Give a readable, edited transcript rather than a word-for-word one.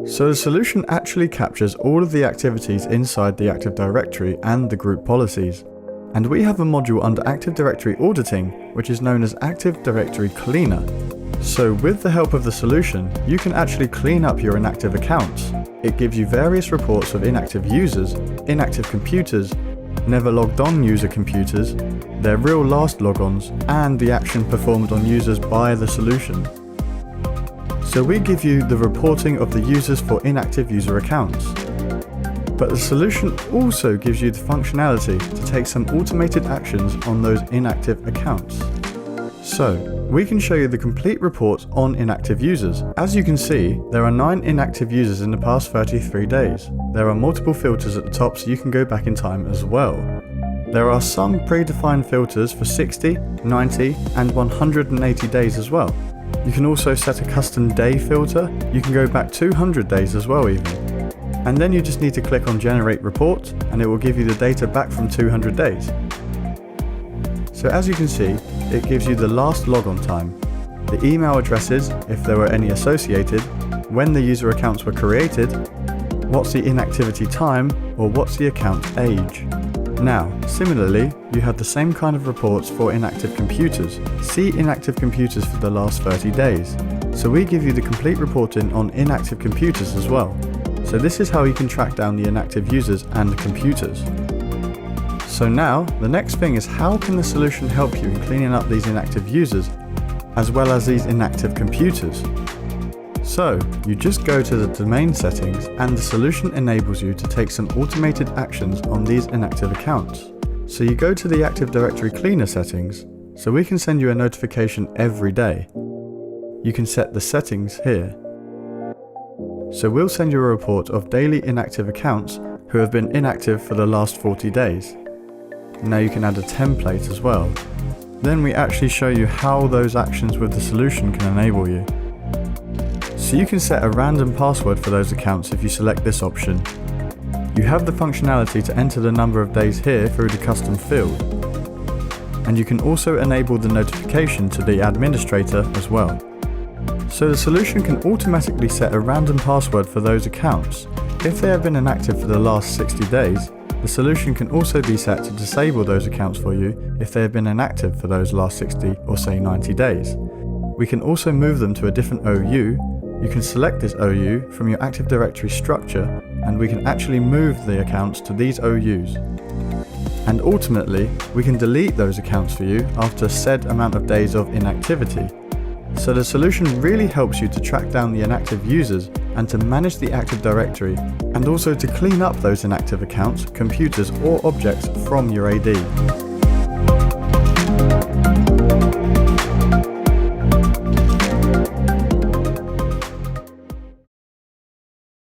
So the solution actually captures all of the activities inside the Active Directory and the group policies. And we have a module under Active Directory Auditing, which is known as Active Directory Cleaner. So with the help of the solution, you can actually clean up your inactive accounts. It gives you various reports of inactive users, inactive computers, never logged on user computers, their real last logons, and the action performed on users by the solution. So we give you the reporting of the users for inactive user accounts. But the solution also gives you the functionality to take some automated actions on those inactive accounts. So, we can show you the complete report on inactive users. As you can see, there are 9 inactive users in the past 33 days. There are multiple filters at the top so you can go back in time as well. There are some predefined filters for 60, 90 and 180 days as well. You can also set a custom day filter. You can go back 200 days as well even. And then you just need to click on Generate Report and it will give you the data back from 200 days. So as you can see, it gives you the last logon time, the email addresses if there were any associated, when the user accounts were created, what's the inactivity time, or what's the account age. Now, similarly, you have the same kind of reports for inactive computers. See inactive computers for the last 30 days. So we give you the complete reporting on inactive computers as well. So this is how you can track down the inactive users and computers. So now, the next thing is how can the solution help you in cleaning up these inactive users, as well as these inactive computers? So, you just go to the domain settings and the solution enables you to take some automated actions on these inactive accounts. So you go to the Active Directory Cleaner settings, so we can send you a notification every day. You can set the settings here. So we'll send you a report of daily inactive accounts who have been inactive for the last 40 days. Now you can add a template as well. Then we actually show you how those actions with the solution can enable you. So you can set a random password for those accounts if you select this option. You have the functionality to enter the number of days here through the custom field. And you can also enable the notification to the administrator as well. So the solution can automatically set a random password for those accounts. If they have been inactive for the last 60 days, the solution can also be set to disable those accounts for you if they have been inactive for those last 60 or say 90 days. We can also move them to a different OU. You can select this OU from your Active Directory structure and we can actually move the accounts to these OUs. And ultimately, we can delete those accounts for you after a set amount of days of inactivity. So the solution really helps you to track down the inactive users and to manage the Active Directory, and also to clean up those inactive accounts, computers or objects from your AD.